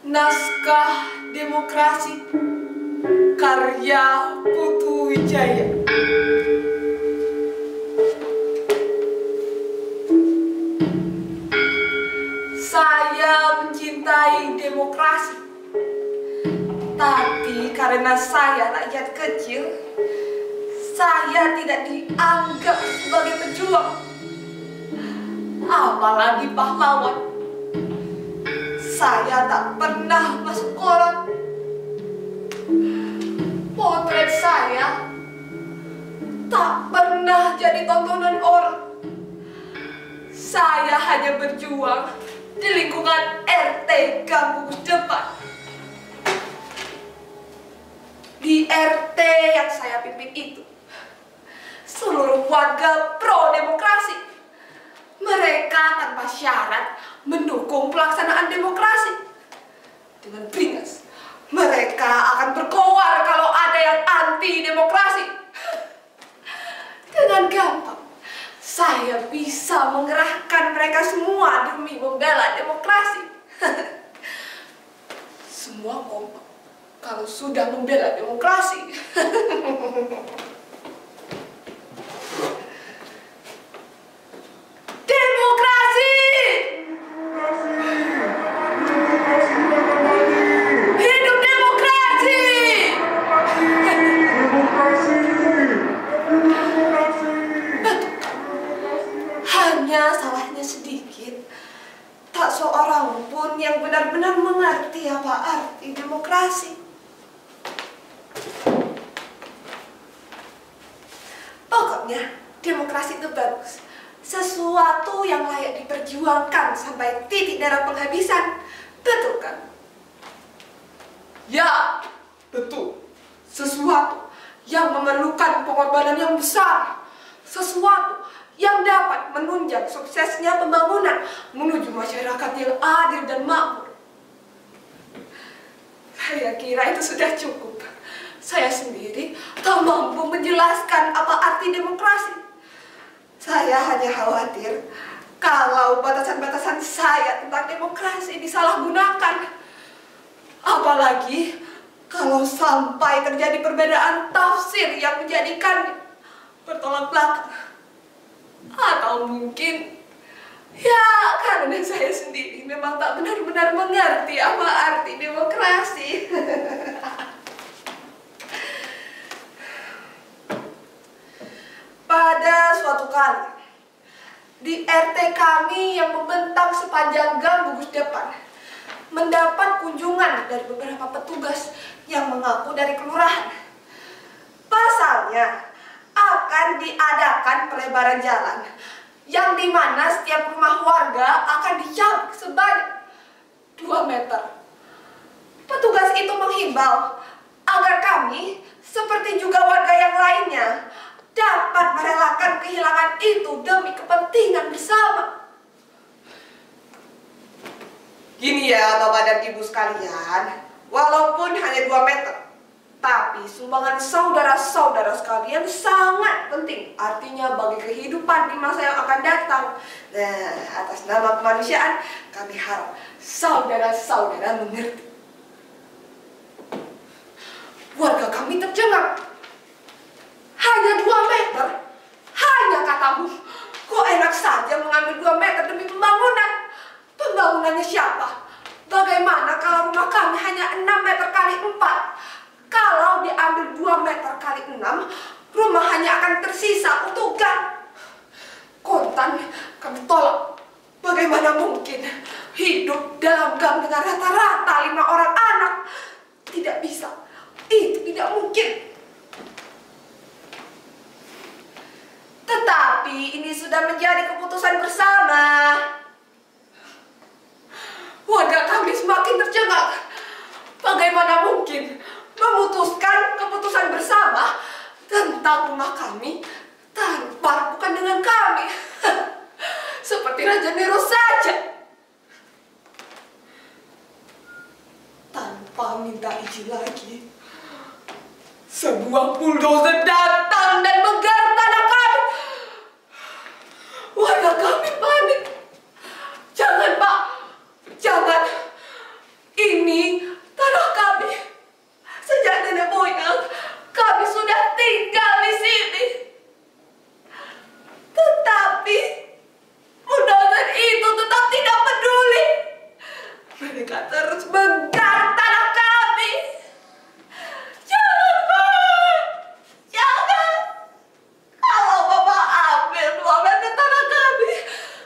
Naskah Demokrasi karya Putu Wijaya. Saya mencintai demokrasi, tapi karena saya rakyat kecil, saya tidak dianggap sebagai pejuang, apalagi pahlawan. Saya tak pernah masuk koran. Potret saya tak pernah jadi tontonan orang. Saya hanya berjuang di lingkungan RT Gang Bungkus Depan. Di RT yang saya pimpin itu, seluruh warga pro demokrasi. Mereka tanpa syarat mendukung pelaksanaan demokrasi. Dengan beringas, mereka akan berkoar kalau ada yang anti demokrasi. Dengan gampang, saya bisa mengerahkan mereka semua demi membela demokrasi. Semua kompak kalau sudah membela demokrasi. Salahnya sedikit, tak seorang pun yang benar-benar mengerti apa arti demokrasi. Pokoknya demokrasi itu bagus, sesuatu yang layak diperjuangkan sampai titik darah penghabisan. Betul kan? Ya, betul. Sesuatu yang memerlukan pengorbanan yang besar, sesuatu yang dapat menunjang suksesnya pembangunan menuju masyarakat yang adil dan makmur. Saya kira itu sudah cukup. Saya sendiri tak mampu menjelaskan apa arti demokrasi. Saya hanya khawatir kalau batasan-batasan saya tentang demokrasi disalahgunakan. Apalagi kalau sampai terjadi perbedaan tafsir yang menjadikan bertolak belakang. Atau mungkin, ya karena saya sendiri memang tak benar-benar mengerti apa arti demokrasi. Pada suatu kali, di RT kami yang membentang sepanjang Gang Bungkus Depan, mendapat kunjungan dari beberapa petugas yang mengaku dari kelurahan. Pasalnya, akan diadakan pelebaran jalan yang dimana setiap rumah warga akan dicabut sebanyak 2 meter. Petugas itu menghimbau agar kami, seperti juga warga yang lainnya, dapat merelakan kehilangan itu demi kepentingan bersama. Gini ya Bapak dan Ibu sekalian, walaupun hanya 2 meter, tapi sumbangan saudara-saudara sekalian sangat penting. Artinya bagi kehidupan di masa yang akan datang. Nah, atas nama kemanusiaan, kami harap saudara-saudara mengerti. Warga kami tercengang. Hanya 2 meter? Hanya katamu. Kok enak saja mengambil 2 meter demi pembangunan? Pembangunannya siapa? Bagaimana kalau rumah kami hanya 6 meter kali 4? Kalau diambil 2 meter kali 6, rumah hanya akan tersisa untuk gang. Kontan kami tolak. Bagaimana mungkin hidup dalam gang dengan rata-rata 5 orang anak? Tidak bisa. Itu tidak mungkin. Tetapi ini sudah menjadi keputusan bersama. Warga kami semakin tercengang. Bagaimana mungkin memutuskan keputusan bersama tentang rumah kami tanpa bukan dengan kami? Seperti Raja Nero saja. Tanpa minta izin lagi, sebuah bulldozer datang dan menggarap tanah kami. Warga kami panik. Jangan Pak, jangan. Ini mereka terus menggarap tanah kami. Jangan, Pak! Jangan! Kalau Bapak ambil 2 meter tanah kami,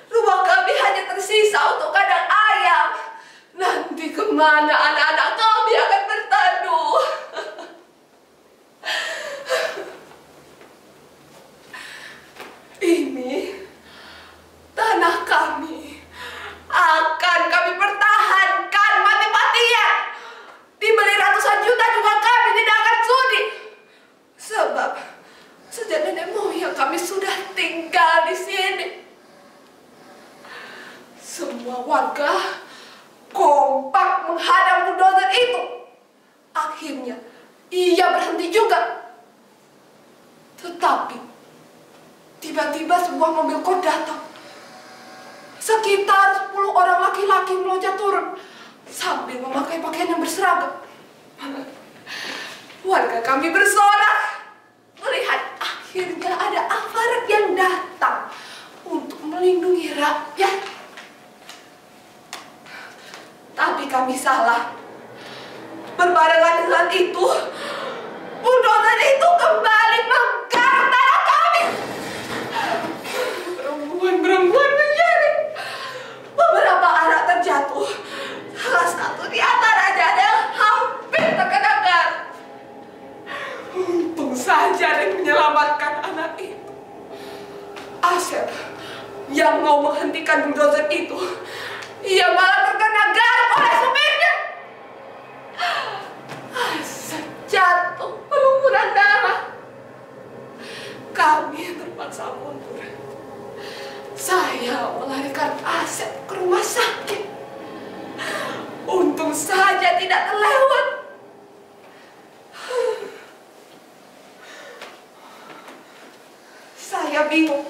rumah kami hanya tersisa untuk kandang ayam. Nanti kemana anak-anak kami akan berteduh? Ini tanah kami akan kami pertahankan mati-matian. Dibeli ratusan juta juga kami tidak akan sudi. Sebab sejak nenek moyang kami sudah tinggal di sini. Semua warga kompak menghadang bulldozer itu. Akhirnya ia berhenti juga. Tetapi tiba-tiba sebuah mobil kod datang. Sekitar 10 orang laki-laki meloncat turun sambil memakai pakaian yang berseragam. Warga kami bersorak melihat akhirnya ada aparat yang datang untuk melindungi rakyat. Tapi kami salah. Berbarengan dengan itu, bulldozer itu kembali menggarap tanah kami. Perempuan menjerit. Beberapa anak terjatuh. Salah satu di antaranya ada yang hampir terkena gas. Untung saja ada yang menyelamatkan anak itu. Asep yang mau menghentikan bulldozer itu, ia malah terkena garap oleh supirnya. Asep jatuh berlumuran darah. Kami terpaksa mundur. Saya melarikan Asep ke rumah sakit. Untung saja tidak terlewat. Saya bingung.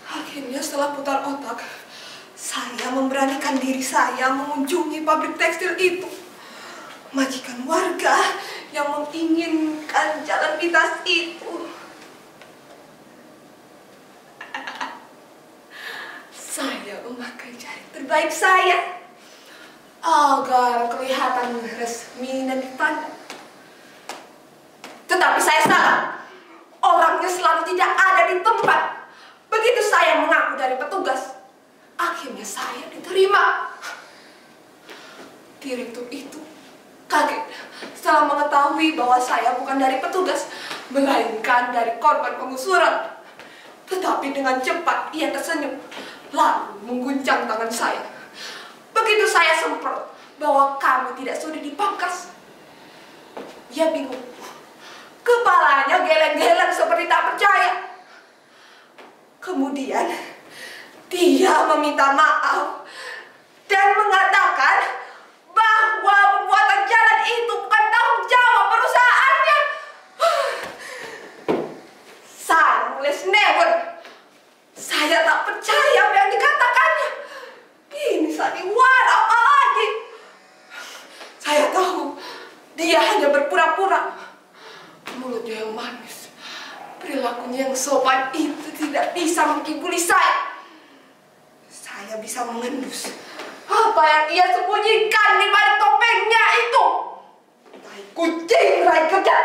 Akhirnya setelah putar otak, saya memberanikan diri saya mengunjungi pabrik tekstil itu. Majikan warga yang menginginkan jalan pintas itu. Saya memakai jari terbaik saya agar kelihatan resmi dan dipandang. Tetapi saya salah. Orangnya selalu tidak ada di tempat. Begitu saya mengaku dari petugas, akhirnya saya diterima. Direktur itu kaget setelah mengetahui bahwa saya bukan dari petugas, melainkan dari korban penggusuran. Tetapi dengan cepat ia tersenyum, lalu mengguncang tangan saya. Begitu saya semprot bahwa kami tidak sudi dipangkas, ia bingung. Kepalanya geleng-geleng seperti tak percaya. Kemudian dia meminta maaf dan mengatakan bahwa pembuatan jalan itu bukan tanggung jawab perusahaannya. Saya mulai senewan. Saya tak percaya apa yang dikatakannya. Ini sandiwara apa lagi? Saya tahu dia hanya berpura-pura. Mulutnya yang manis, perilakunya yang sopan itu tidak bisa menghiburi saya. Saya bisa mengendus apa yang ia sembunyikan di balik topengnya itu. Tai kucing, rai kerja.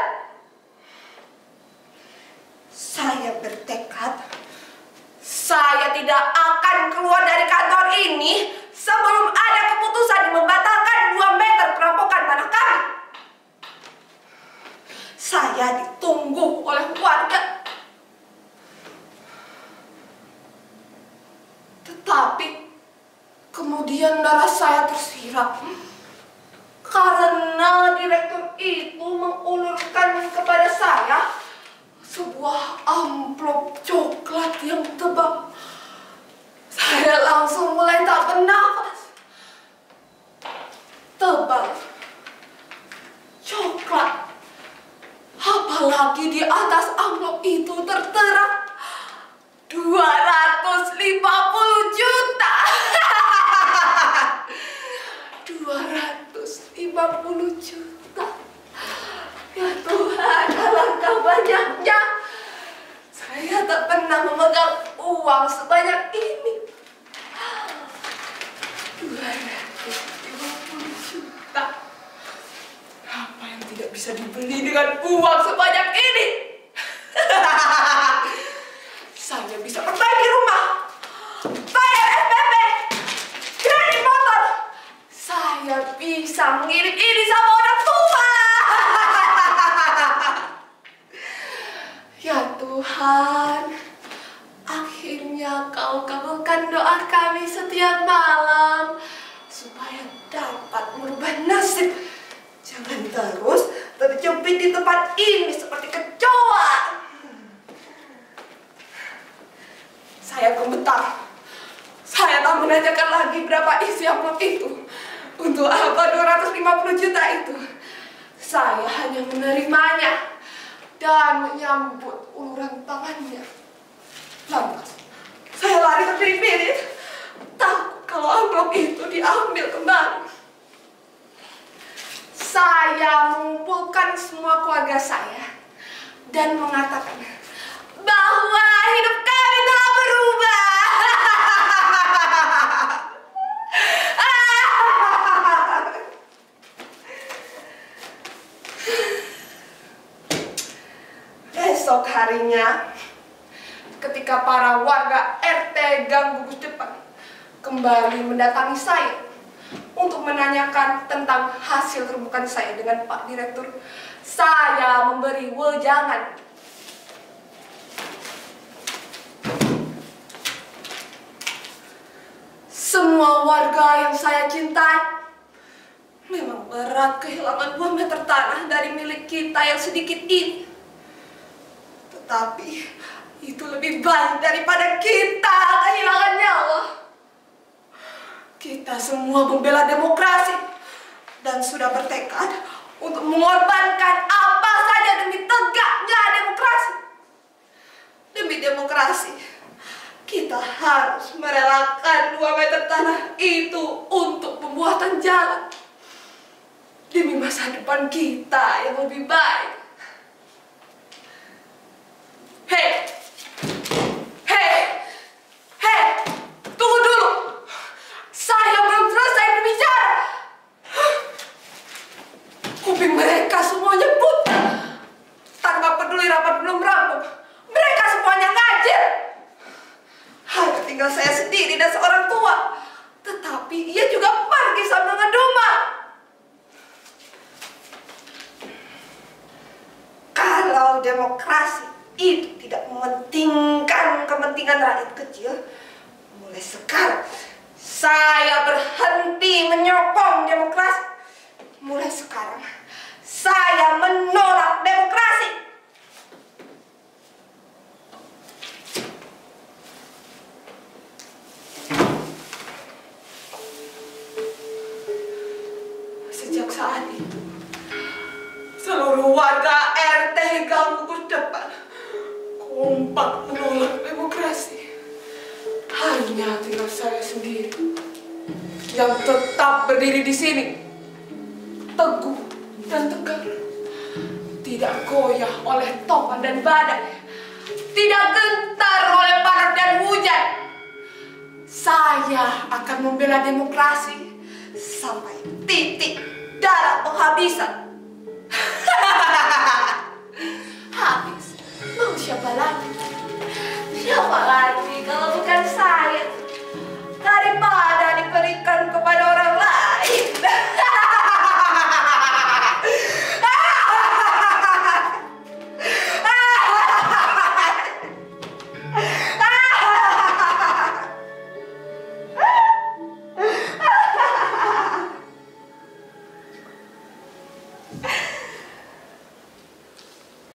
Saya bertekad, saya tidak akan keluar dari kantor ini sebelum ada keputusan membatalkan 2 meter perampokan tanah kami. Saya ditunggu oleh warga. Tetapi kemudian darah saya tersirat karena direktur itu mengulurkan kepada saya sebuah amplop coklat yang tebal. Saya langsung mulai tak bernafas. Tebal, coklat. Apalagi di atas amplop itu tertera 250 juta. 250 juta. Ya Tuhan, alangkah banyaknya. Saya tak pernah memegang uang sebanyak ini. 50 juta. Apa yang tidak bisa dibeli dengan uang sebanyak ini? Saya bisa perbaiki rumah, bayar SPP, kredit motor. Saya bisa mengirim ini sama orang tua. Ya Tuhan, akhirnya Kau kabulkan doa kami setiap malam supaya dapat merubah nasib. Jangan terus terjepit di tempat ini seperti kecoa. Saya gemetar. Saya tak menanyakan lagi berapa isi amplop itu. Untuk apa 250 juta itu? Saya hanya menerimanya dan menyambut uluran tangannya. Lantas, saya lari terpirit-pirit, takut kalau amplop itu diambil kembali. Saya mengumpulkan semua keluarga saya dan mengatakan bahwa hidup kami telah berubah. Esok harinya, ketika para warga RT Gang Gugus Depan kembali mendatangi saya untuk menanyakan tentang hasil rembukan saya dengan Pak Direktur, saya memberi wejangan. Semua warga yang saya cintai, memang berat kehilangan 2 meter tanah dari milik kita yang sedikit ini. Tetapi itu lebih baik daripada kita kehilangan nyawa. Kita semua membela demokrasi dan sudah bertekad untuk mengorbankan apa saja demi tegaknya demokrasi. Demi demokrasi, kita harus merelakan 2 meter tanah itu untuk pembuatan jalan. Demi masa depan kita yang lebih baik. Hei, tunggu dulu. Saya belum selesai berbicara. Kuping mereka semuanya buta. Tanpa peduli rapat belum rampung, mereka semuanya ngajir. Hanya tinggal saya sendiri dan seorang tua. Tetapi ia juga pergi sambil ngedumel. Kalau demokrasi itu tidak mementingkan kepentingan rakyat kecil, mulai sekarang saya berhenti menyokong demokrasi. Mulai sekarang saya menolak demokrasi. Sejak saat itu, seluruh warga RT Gang Gugus Depan kompak menolak demokrasi. Hanya tinggal saya sendiri yang tetap berdiri di sini, teguh dan tegar, tidak goyah oleh topan dan badai, tidak gentar oleh panas dan hujan. Saya akan membela demokrasi sampai titik darah penghabisan. Habis, mau siapa lagi?